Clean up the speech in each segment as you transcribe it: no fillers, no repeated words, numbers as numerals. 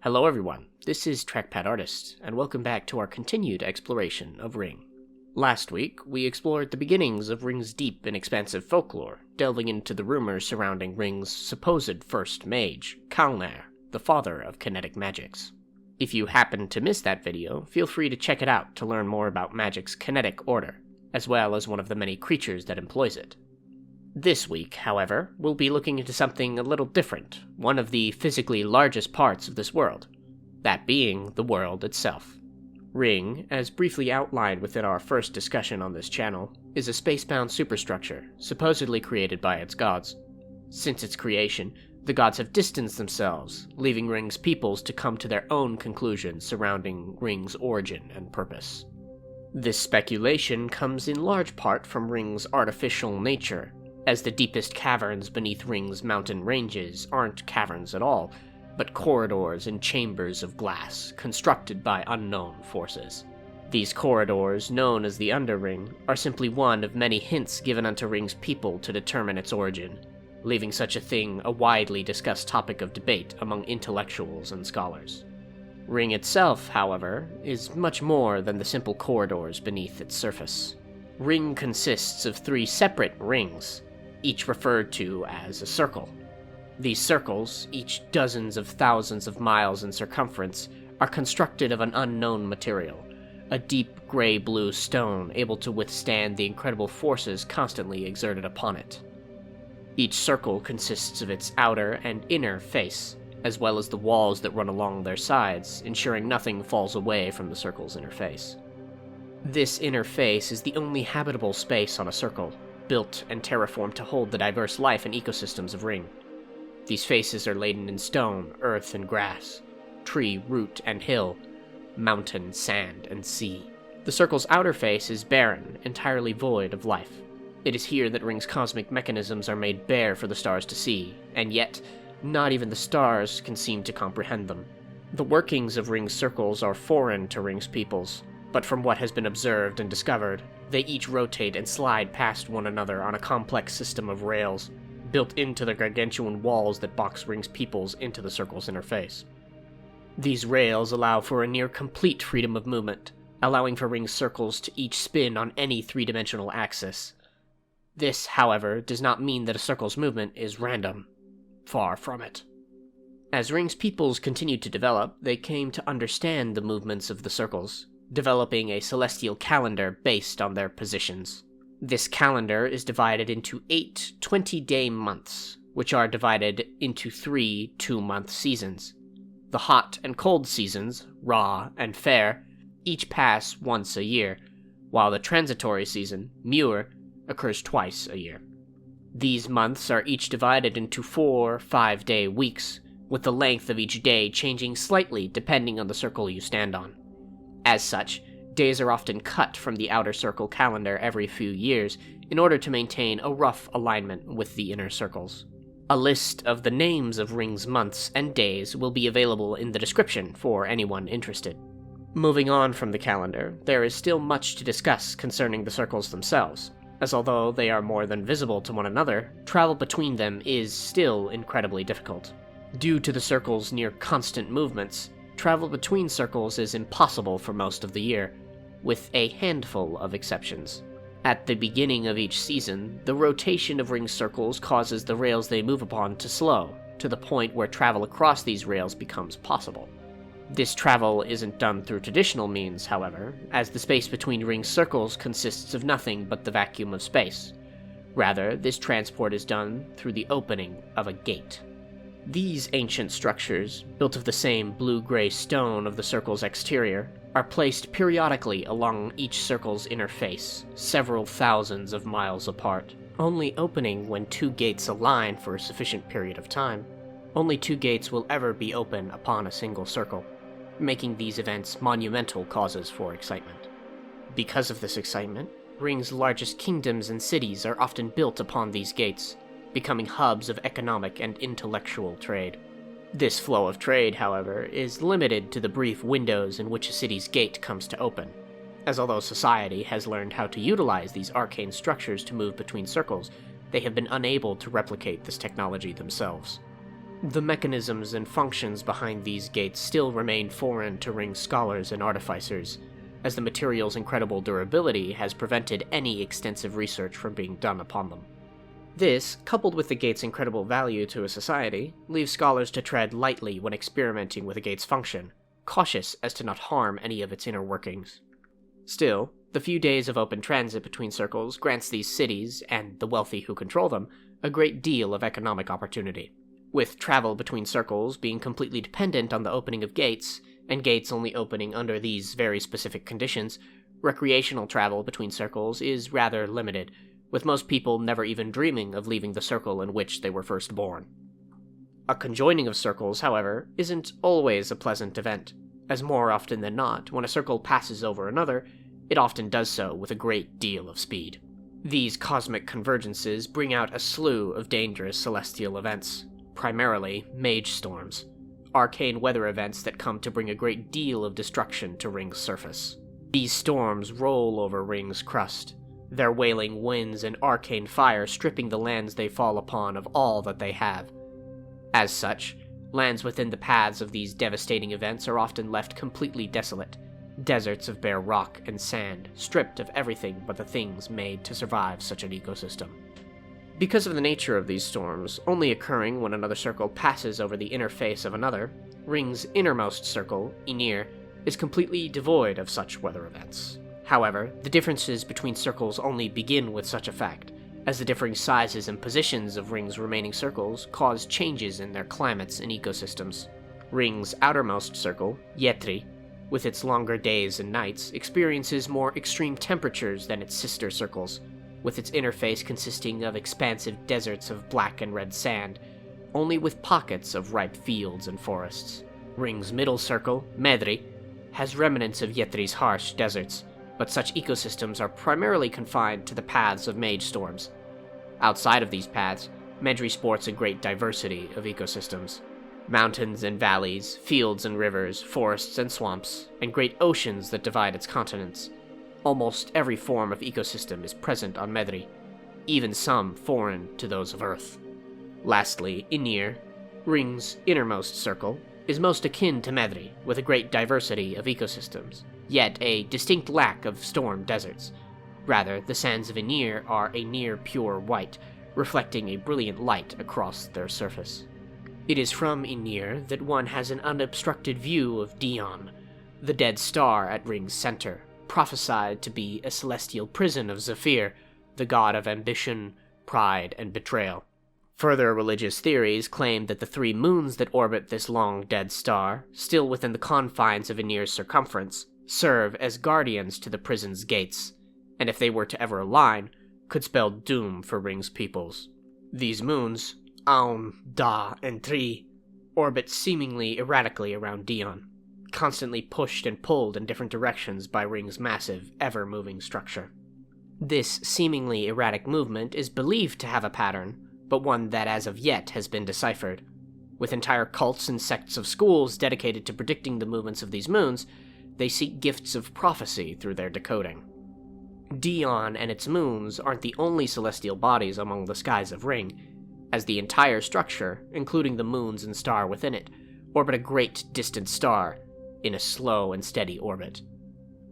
Hello everyone, this is Trackpad Artist, and welcome back to our continued exploration of Ryng. Last week, we explored the beginnings of Ryng's deep and expansive folklore, delving into the rumors surrounding Ryng's supposed first mage, Trynthaer, the father of kinetic magics. If you happen to miss that video, feel free to check it out to learn more about magic's kinetic order, as well as one of the many creatures that employs it. This week, however, we'll be looking into something a little different, one of the physically largest parts of this world, that being the world itself. Ryng, as briefly outlined within our first discussion on this channel, is a spacebound superstructure, supposedly created by its gods. Since its creation, the gods have distanced themselves, leaving Ryng's peoples to come to their own conclusions surrounding Ryng's origin and purpose. This speculation comes in large part from Ryng's artificial nature, as the deepest caverns beneath Ryng's mountain ranges aren't caverns at all, but corridors and chambers of glass constructed by unknown forces. These corridors, known as the UnderRyng, are simply one of many hints given unto Ryng's people to determine its origin, leaving such a thing a widely discussed topic of debate among intellectuals and scholars. Ryng itself, however, is much more than the simple corridors beneath its surface. Ryng consists of 3 separate rings, each referred to as a circle. These circles, each dozens of thousands of miles in circumference, are constructed of an unknown material, a deep gray-blue stone able to withstand the incredible forces constantly exerted upon it. Each circle consists of its outer and inner face, as well as the walls that run along their sides, ensuring nothing falls away from the circle's inner face. This inner face is the only habitable space on a circle, built and terraformed to hold the diverse life and ecosystems of Ryng. These faces are laden in stone, earth, and grass, tree, root, and hill, mountain, sand, and sea. The circle's outer face is barren, entirely void of life. It is here that Ryng's cosmic mechanisms are made bare for the stars to see, and yet, not even the stars can seem to comprehend them. The workings of Ryng's circles are foreign to Ryng's peoples, but from what has been observed and discovered, they each rotate and slide past one another on a complex system of rails, built into the gargantuan walls that box Ryng's peoples into the circle's inner face. These rails allow for a near-complete freedom of movement, allowing for Ryng's circles to each spin on any 3-dimensional axis. This, however, does not mean that a circle's movement is random. Far from it. As Ryng's peoples continued to develop, they came to understand the movements of the circles, developing a celestial calendar based on their positions. This calendar is divided into 8 20-day months, which are divided into 3 2-month seasons. The hot and cold seasons, Ra and Faer, each pass once a year, while the transitory season, Muer, occurs twice a year. These months are each divided into 4 5-day weeks, with the length of each day changing slightly depending on the circle you stand on. As such, days are often cut from the outer circle calendar every few years in order to maintain a rough alignment with the inner circles. A list of the names of Ryng's months and days will be available in the description for anyone interested. Moving on from the calendar, there is still much to discuss concerning the circles themselves, as although they are more than visible to one another, travel between them is still incredibly difficult. Due to the circle's near constant movements, travel between circles is impossible for most of the year, with a handful of exceptions. At the beginning of each season, the rotation of Ryng's circles causes the rails they move upon to slow, to the point where travel across these rails becomes possible. This travel isn't done through traditional means, however, as the space between Ryng's circles consists of nothing but the vacuum of space. Rather, this transport is done through the opening of a gate. These ancient structures, built of the same blue-gray stone of the circle's exterior, are placed periodically along each circle's inner face, several thousands of miles apart, only opening when 2 gates align for a sufficient period of time. Only 2 gates will ever be open upon a single circle, making these events monumental causes for excitement. Because of this excitement, Ryng's largest kingdoms and cities are often built upon these gates, becoming hubs of economic and intellectual trade. This flow of trade, however, is limited to the brief windows in which a city's gate comes to open, as although society has learned how to utilize these arcane structures to move between circles, they have been unable to replicate this technology themselves. The mechanisms and functions behind these gates still remain foreign to Ryng scholars and artificers, as the material's incredible durability has prevented any extensive research from being done upon them. This, coupled with the gate's incredible value to a society, leaves scholars to tread lightly when experimenting with a gate's function, cautious as to not harm any of its inner workings. Still, the few days of open transit between circles grants these cities, and the wealthy who control them, a great deal of economic opportunity, with travel between circles being completely dependent on the opening of gates, and gates only opening under these very specific conditions. Recreational travel between circles is rather limited, with most people never even dreaming of leaving the circle in which they were first born. A conjoining of circles, however, isn't always a pleasant event, as more often than not, when a circle passes over another, it often does so with a great deal of speed. These cosmic convergences bring out a slew of dangerous celestial events, primarily Mage Storms, arcane weather events that come to bring a great deal of destruction to Ryng's surface. These storms roll over Ryng's crust, their wailing winds and arcane fire stripping the lands they fall upon of all that they have. As such, lands within the paths of these devastating events are often left completely desolate, deserts of bare rock and sand, stripped of everything but the things made to survive such an ecosystem. Because of the nature of these storms, only occurring when another circle passes over the inner face of another, Ryng's innermost circle, Ynir, is completely devoid of such weather events. However, the differences between circles only begin with such a fact, as the differing sizes and positions of Ryng's remaining circles cause changes in their climates and ecosystems. Ryng's outermost circle, Yetri, with its longer days and nights, experiences more extreme temperatures than its sister circles, with its interface consisting of expansive deserts of black and red sand, only with pockets of ripe fields and forests. Ryng's middle circle, Medri, has remnants of Yetri's harsh deserts, but such ecosystems are primarily confined to the paths of Mage Storms. Outside of these paths, Medri sports a great diversity of ecosystems. Mountains and valleys, fields and rivers, forests and swamps, and great oceans that divide its continents. Almost every form of ecosystem is present on Medri, even some foreign to those of Earth. Lastly, Ynir, Ryng's innermost circle, is most akin to Medri, with a great diversity of ecosystems, yet a distinct lack of storm deserts. Rather, the sands of Ynir are a near pure white, reflecting a brilliant light across their surface. It is from Ynir that one has an unobstructed view of Dywn, the dead star at Ryng's center, prophesied to be a celestial prison of Zephyr, the god of ambition, pride, and betrayal. Further religious theories claim that the 3 moons that orbit this long dead star, still within the confines of Ynir's circumference, serve as guardians to the prison's gates, and if they were to ever align, could spell doom for Ryng's peoples. These moons, Aun, Da, and Tri, orbit seemingly erratically around Dywn, constantly pushed and pulled in different directions by Ryng's massive, ever-moving structure. This seemingly erratic movement is believed to have a pattern, but one that as of yet has been deciphered. With entire cults and sects of schools dedicated to predicting the movements of these moons, they seek gifts of prophecy through their decoding. Dywn and its moons aren't the only celestial bodies among the skies of Ryng, as the entire structure, including the moons and star within it, orbit a great distant star in a slow and steady orbit.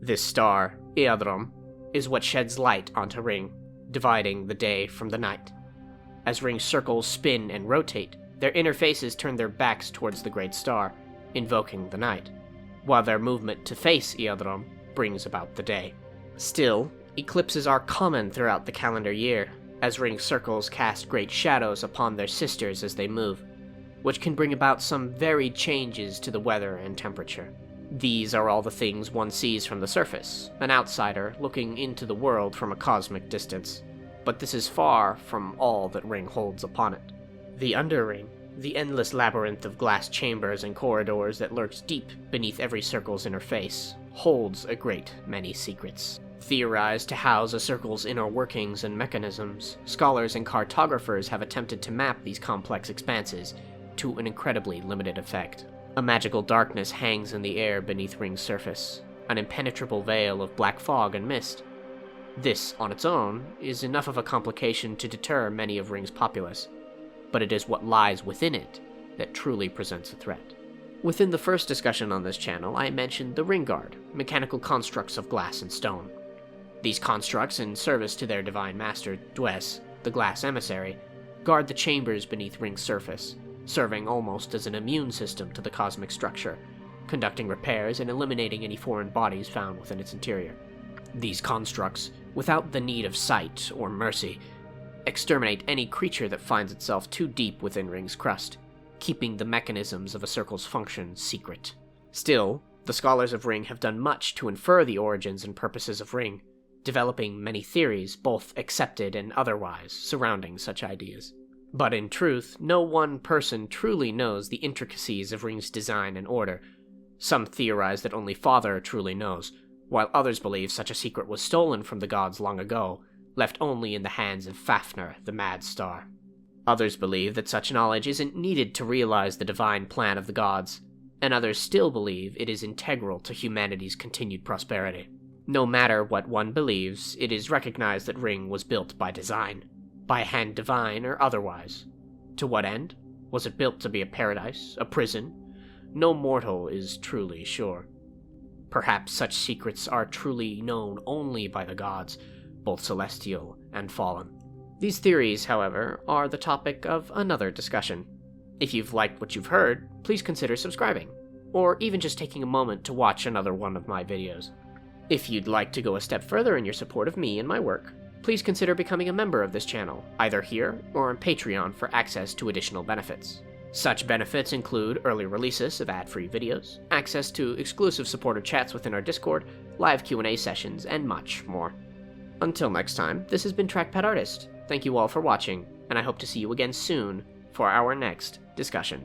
This star, Eadrom, is what sheds light onto Ryng, dividing the day from the night. As Ryng's circles spin and rotate, their inner faces turn their backs towards the great star, invoking the night, while their movement to face Eadrom brings about the day. Still, eclipses are common throughout the calendar year, as Ryng's circles cast great shadows upon their sisters as they move, which can bring about some varied changes to the weather and temperature. These are all the things one sees from the surface, an outsider looking into the world from a cosmic distance. But this is far from all that Ryng holds upon it. The UnderRyng, the endless labyrinth of glass chambers and corridors that lurks deep beneath every circle's inner face, holds a great many secrets. Theorized to house a circle's inner workings and mechanisms, scholars and cartographers have attempted to map these complex expanses to an incredibly limited effect. A magical darkness hangs in the air beneath Ryng's surface, an impenetrable veil of black fog and mist. This, on its own, is enough of a complication to deter many of Ryng's populace, but it is what lies within it that truly presents a threat. Within the first discussion on this channel, I mentioned the Ring Guard, mechanical constructs of glass and stone. These constructs, in service to their divine master, Dwes, the glass emissary, guard the chambers beneath Ryng's surface, serving almost as an immune system to the cosmic structure, conducting repairs and eliminating any foreign bodies found within its interior. These constructs, without the need of sight or mercy, exterminate any creature that finds itself too deep within Ryng's crust, keeping the mechanisms of a circle's function secret. Still, the scholars of Ryng have done much to infer the origins and purposes of Ryng, developing many theories, both accepted and otherwise, surrounding such ideas. But in truth, no one person truly knows the intricacies of Ryng's design and order. Some theorize that only Father truly knows, while others believe such a secret was stolen from the gods long ago, left only in the hands of Fafnir, the Mad Star. Others believe that such knowledge isn't needed to realize the divine plan of the gods, and others still believe it is integral to humanity's continued prosperity. No matter what one believes, it is recognized that Ryng was built by design, by a hand divine or otherwise. To what end? Was it built to be a paradise, a prison? No mortal is truly sure. Perhaps such secrets are truly known only by the gods, both celestial and fallen. These theories, however, are the topic of another discussion. If you've liked what you've heard, please consider subscribing, or even just taking a moment to watch another one of my videos. If you'd like to go a step further in your support of me and my work, please consider becoming a member of this channel, either here or on Patreon for access to additional benefits. Such benefits include early releases of ad-free videos, access to exclusive supporter chats within our Discord, live Q&A sessions, and much more. Until next time, this has been Trackpad Artist. Thank you all for watching, and I hope to see you again soon for our next discussion.